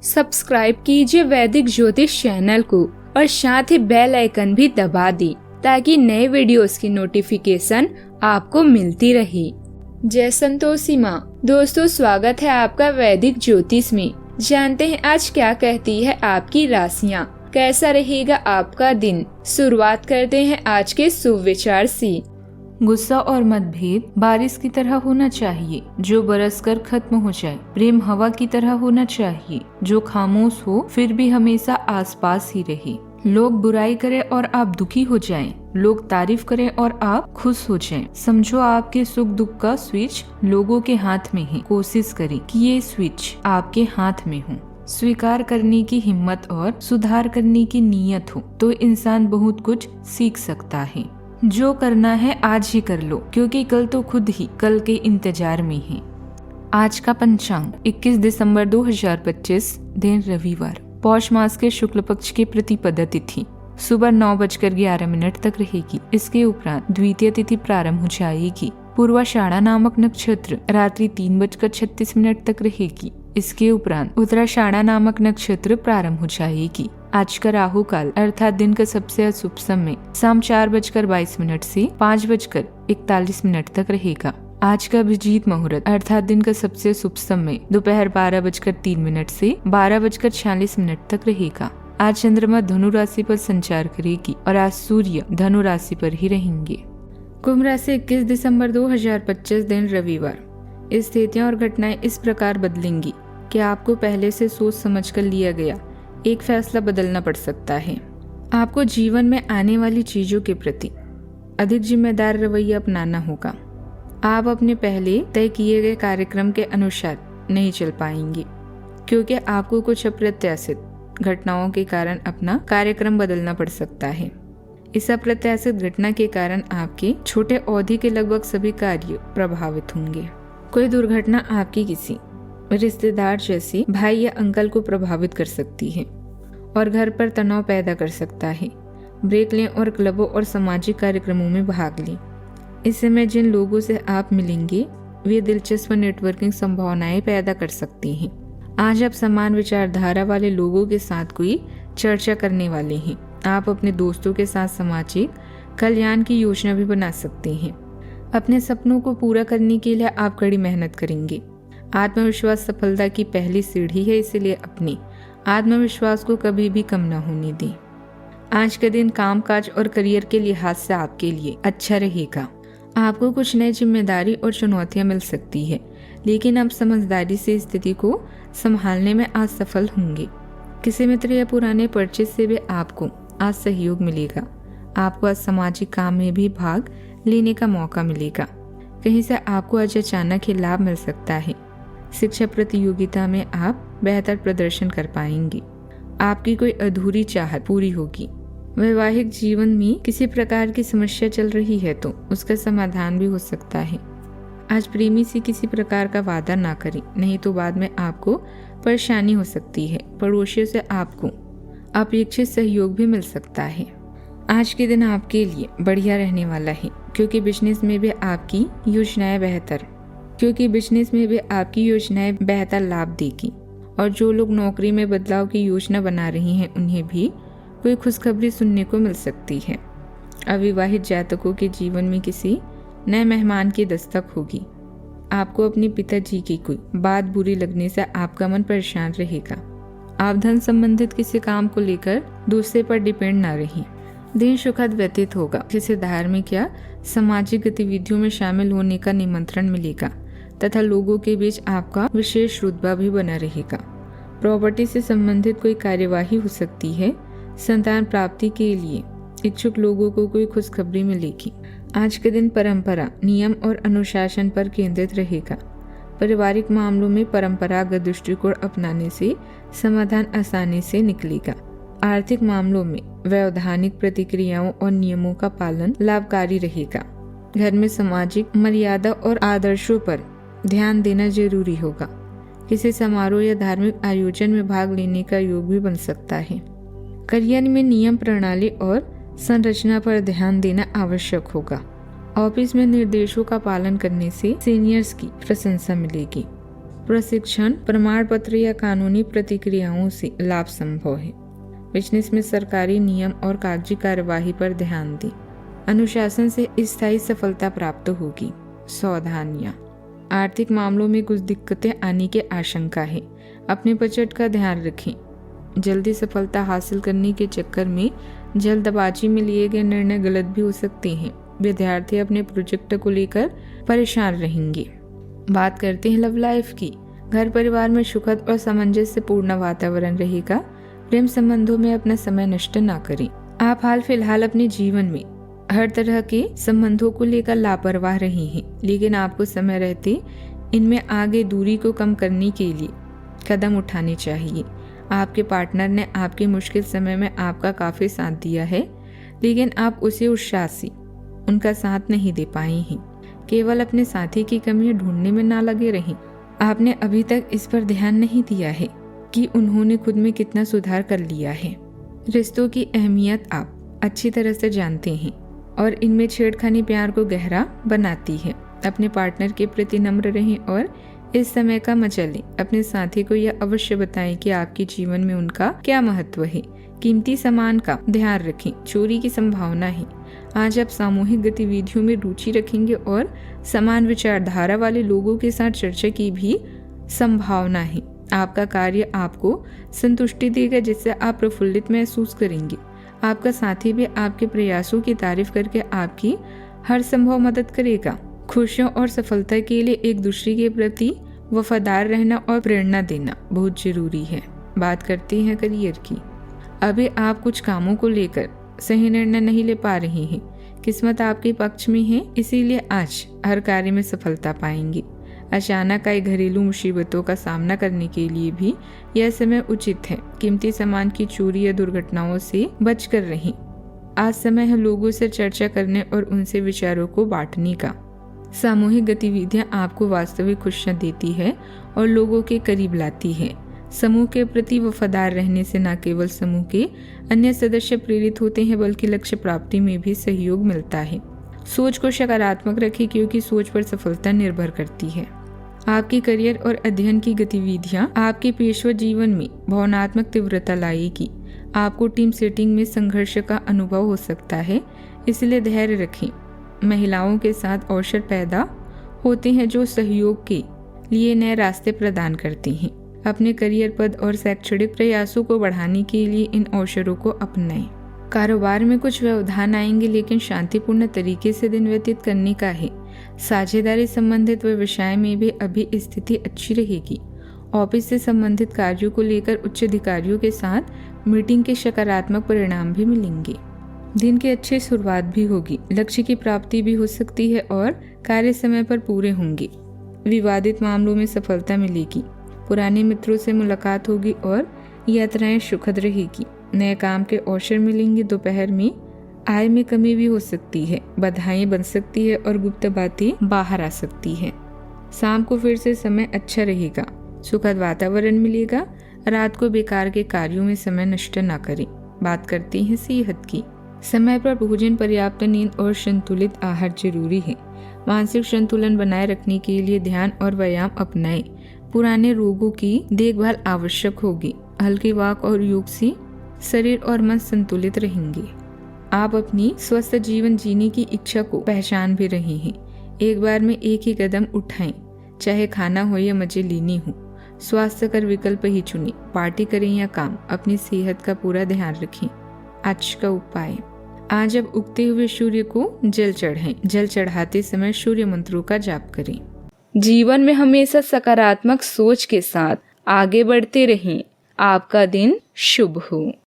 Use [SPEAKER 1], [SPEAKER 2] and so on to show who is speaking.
[SPEAKER 1] Subscribe कीजिए वैदिक ज्योतिष चैनल को और साथ ही बेल आइकन भी दबा दी ताकि नए वीडियोस की नोटिफिकेशन आपको मिलती रहे। जय संतोषी माँ। दोस्तों, स्वागत है आपका वैदिक ज्योतिष में। जानते हैं आज क्या कहती है आपकी राशियाँ, कैसा रहेगा आपका दिन। शुरुआत करते हैं आज के शुभ विचार से।
[SPEAKER 2] गुस्सा और मतभेद बारिश की तरह होना चाहिए जो बरसकर खत्म हो जाए। प्रेम हवा की तरह होना चाहिए जो खामोश हो फिर भी हमेशा आसपास ही रहे। लोग बुराई करें और आप दुखी हो जाएं, लोग तारीफ करें और आप खुश हो जाएं। समझो आपके सुख दुख का स्विच लोगों के हाथ में है। कोशिश करें कि ये स्विच आपके हाथ में हो। स्वीकार करने की हिम्मत और सुधार करने की नीयत हो तो इंसान बहुत कुछ सीख सकता है। जो करना है आज ही कर लो, क्योंकि कल तो खुद ही कल के इंतजार में है। आज का पंचांग 21 दिसंबर 2025, दिन रविवार। पौष मास के शुक्ल पक्ष की प्रतिपदा तिथि सुबह 9:11 तक रहेगी। इसके उपरांत द्वितीय तिथि प्रारंभ हो जाएगी। पूर्वाषाढ़ा नामक नक्षत्र रात्रि 3:36 तक रहेगी। इसके उपरांत उत्तराषाढ़ा नामक नक्षत्र प्रारंभ हो जाएगी। आज का राहु काल अर्थात दिन का सबसे अशुभ समय शाम 4:22 से 5:41 तक रहेगा। आज का अभिजीत मुहूर्त अर्थात दिन का सबसे शुभ समय दोपहर 12:03 से 12:46 तक रहेगा। आज चंद्रमा धनु राशि पर संचार करेगी और आज सूर्य धनु राशि पर ही रहेंगे। कुंभ राशि 21 दिसंबर 2025, दिन रविवार। स्थितियां और घटनाएं इस प्रकार बदलेंगी कि आपको पहले से सोच समझ कर लिया गया एक फैसला बदलना पड़ सकता है। आपको जीवन में आने वाली चीजों के प्रति अधिक जिम्मेदार रवैया अपनाना होगा। आप अपने पहले तय किए गए कार्यक्रम के अनुसार नहीं चल पाएंगे, क्योंकि आपको कुछ अप्रत्याशित घटनाओं के कारण अपना कार्यक्रम बदलना पड़ सकता है। इस अप्रत्याशित घटना के कारण आपके छोटे अवधि के लगभग सभी कार्य प्रभावित होंगे। कोई दुर्घटना आपकी किसी रिश्तेदार जैसे भाई या अंकल को प्रभावित कर सकती है और घर पर तनाव पैदा कर सकता है। ब्रेक लें और क्लबों और सामाजिक कार्यक्रमों में भाग लें। इस समय जिन लोगों से आप मिलेंगे वे दिलचस्प नेटवर्किंग संभावनाएं पैदा कर सकती हैं। आज आप समान विचारधारा वाले लोगों के साथ कोई चर्चा करने वाले हैं। आप अपने दोस्तों के साथ सामाजिक कल्याण की योजना भी बना सकते हैं। अपने सपनों को पूरा करने के लिए आप कड़ी मेहनत करेंगे। आत्मविश्वास सफलता की पहली सीढ़ी है, इसलिए अपने आत्मविश्वास को कभी भी कम न होने दें। आज का दिन कामकाज और करियर के लिहाज से आपके लिए अच्छा रहेगा। आपको कुछ नई जिम्मेदारी और चुनौतियां मिल सकती है, लेकिन आप समझदारी से स्थिति को संभालने में आज सफल होंगे। किसी मित्र या पुराने परिचित से भी आपको आज सहयोग मिलेगा। आपको आज सामाजिक काम में भी भाग लेने का मौका मिलेगा। कहीं से आपको आज अचानक ही लाभ मिल सकता है। शिक्षा प्रतियोगिता में आप बेहतर प्रदर्शन कर पाएंगे। आपकी कोई अधूरी चाहत पूरी होगी। वैवाहिक जीवन में किसी प्रकार की समस्या चल रही है तो उसका समाधान भी हो सकता है। आज प्रेमी से किसी प्रकार का वादा ना करें, नहीं तो बाद में आपको परेशानी हो सकती है। पड़ोसियों से आपको अपेक्षित सहयोग भी मिल सकता है। आज के दिन आपके लिए बढ़िया रहने वाला है, क्योंकि बिजनेस में भी आपकी योजनाएं बेहतर लाभ देगी। और जो लोग नौकरी में बदलाव की योजना बना रही हैं उन्हें भी कोई खुशखबरी सुनने को मिल सकती है। अविवाहित जातकों के जीवन में किसी नए मेहमान की दस्तक होगी। आपको अपने पिताजी की कोई बात बुरी लगने से आपका मन परेशान रहेगा। आप धन संबंधित किसी काम को लेकर दूसरे पर डिपेंड ना रहें। दिन सुखद व्यतीत होगा। किसी धार्मिक या सामाजिक गतिविधियों में शामिल होने का निमंत्रण मिलेगा तथा लोगों के बीच आपका विशेष रुतबा भी बना रहेगा। प्रॉपर्टी से संबंधित कोई कार्यवाही हो सकती है। संतान प्राप्ति के लिए इच्छुक लोगों को कोई खुशखबरी मिलेगी। आज के दिन परंपरा, नियम और अनुशासन पर केंद्रित रहेगा। पारिवारिक मामलों में परंपरागत दृष्टिकोण अपनाने से समाधान आसानी से निकलेगा। आर्थिक मामलों में वैधानिक प्रतिक्रियाओं और नियमों का पालन लाभकारी रहेगा। घर में सामाजिक मर्यादा और आदर्शों पर ध्यान देना जरूरी होगा। किसी समारोह या धार्मिक आयोजन में भाग लेने का योग भी बन सकता है। करियर में नियम प्रणाली और संरचना पर ध्यान देना आवश्यक होगा। ऑफिस में निर्देशों का पालन करने से सीनियर्स की प्रशंसा मिलेगी। प्रशिक्षण, प्रमाण पत्र या कानूनी प्रतिक्रियाओं से लाभ संभव है। बिजनेस में सरकारी नियम और कागजी कार्यवाही पर ध्यान दें। अनुशासन से स्थायी सफलता प्राप्त होगी। सावधानियां, आर्थिक मामलों में कुछ दिक्कतें आने की आशंका है। अपने बजट का ध्यान रखें। जल्दी सफलता हासिल करने के चक्कर में जल्दबाजी में लिए गए निर्णय गलत भी हो सकते हैं। विद्यार्थी अपने प्रोजेक्ट को लेकर परेशान रहेंगे। बात करते हैं लव लाइफ की। घर परिवार में सुखद और सामंजस्यपूर्ण वातावरण रहेगा। प्रेम संबंधों में अपना समय नष्ट ना करें। आप हाल फिलहाल अपने जीवन में हर तरह के संबंधों को लेकर लापरवाह रहे हैं, लेकिन आपको समय रहते इनमें आगे दूरी को कम करने के लिए कदम उठाने चाहिए। आपके पार्टनर ने आपके मुश्किल समय में आपका काफी साथ दिया है, लेकिन आप उसे उत्साह से उनका साथ नहीं दे पाए हैं। केवल अपने साथी की कमियां ढूंढने में ना लगे रहें। आपने अभी तक इस पर ध्यान नहीं दिया है कि उन्होंने खुद में कितना सुधार कर लिया है। रिश्तों की अहमियत आप अच्छी तरह से जानते हैं और इनमें छेड़खानी प्यार को गहरा बनाती है। अपने पार्टनर के प्रति नम्र रहें और इस समय का मजा लें। अपने साथी को यह अवश्य बताएं कि आपके जीवन में उनका क्या महत्व है। कीमती सामान का ध्यान रखें, चोरी की संभावना है। आज आप सामूहिक गतिविधियों में रुचि रखेंगे और समान विचारधारा वाले लोगों के साथ चर्चा की भी संभावना है। आपका कार्य आपको संतुष्टि देगा, जिससे आप प्रफुल्लित महसूस करेंगे। आपका साथी भी आपके प्रयासों की तारीफ करके आपकी हर संभव मदद करेगा। खुशियों और सफलता के लिए एक दूसरे के प्रति वफादार रहना और प्रेरणा देना बहुत जरूरी है। बात करते हैं करियर की। अभी आप कुछ कामों को लेकर सही निर्णय नहीं ले पा रहे हैं। किस्मत आपके पक्ष में है, इसीलिए आज हर कार्य में सफलता पाएंगे। अचानक आई घरेलू मुसीबतों का सामना करने के लिए भी यह समय उचित है। कीमती सामान की चोरी या दुर्घटनाओं से बचकर रहें। आज समय है लोगों से चर्चा करने और उनसे विचारों को बांटने का। सामूहिक गतिविधियां आपको वास्तविक खुशियां देती है और लोगों के करीब लाती है। समूह के प्रति वफादार रहने से न केवल समूह के अन्य सदस्य प्रेरित होते हैं, बल्कि लक्ष्य प्राप्ति में भी सहयोग मिलता है। सोच को सकारात्मक रखें, क्योंकि सोच पर सफलता निर्भर करती है। आपकी करियर और अध्ययन की गतिविधियां आपके पेशेवर जीवन में भावनात्मक तीव्रता लाएगी। आपको टीम सेटिंग में संघर्ष का अनुभव हो सकता है, इसलिए धैर्य रखें। महिलाओं के साथ अवसर पैदा होते हैं जो सहयोग के लिए नए रास्ते प्रदान करते हैं। अपने करियर पद और शैक्षणिक प्रयासों को बढ़ाने के लिए इन अवसरों को अपनाएं। कारोबार में कुछ व्यवधान आएंगे, लेकिन शांतिपूर्ण तरीके से दिन व्यतीत करने का है। साझेदारी संबंधित व्यवसाय में भी अभी स्थिति अच्छी रहेगी। ऑफिस से संबंधित कार्यों को लेकर उच्च अधिकारियों के साथ मीटिंग के सकारात्मक परिणाम भी मिलेंगे। दिन की अच्छी शुरुआत भी होगी। लक्ष्य की प्राप्ति भी हो सकती है और कार्य समय पर पूरे होंगे। विवादित मामलों में सफलता मिलेगी। पुराने मित्रों से मुलाकात होगी और यात्राएं सुखद रहेगी। नए काम के अवसर मिलेंगे। दोपहर में आय में कमी भी हो सकती है। बधाई बन सकती है और गुप्त बातें बाहर आ सकती है। शाम को फिर से समय अच्छा रहेगा। सुखद वातावरण मिलेगा। रात को बेकार के कार्यों में समय नष्ट न करें। बात करते हैं सेहत की। समय पर भोजन, पर्याप्त नींद और संतुलित आहार जरूरी है। मानसिक संतुलन बनाए रखने के लिए ध्यान और व्यायाम अपनाएं। पुराने रोगों की देखभाल आवश्यक होगी। हल्की वॉक और योग से शरीर और मन संतुलित रहेंगे। आप अपनी स्वस्थ जीवन जीने की इच्छा को पहचान भी रहे हैं। एक बार में एक ही कदम उठाएं, चाहे खाना हो या मजे लेनी हो। स्वास्थ्यकर विकल्प ही चुनें। पार्टी करें या काम, अपनी सेहत का पूरा ध्यान रखें। आज का उपाय, आज अब उगते हुए सूर्य को जल चढ़ाएं। जल चढ़ाते समय सूर्य मंत्रों का जाप करें।
[SPEAKER 1] जीवन में हमेशा सकारात्मक सोच के साथ आगे बढ़ते रहें। आपका दिन शुभ हो।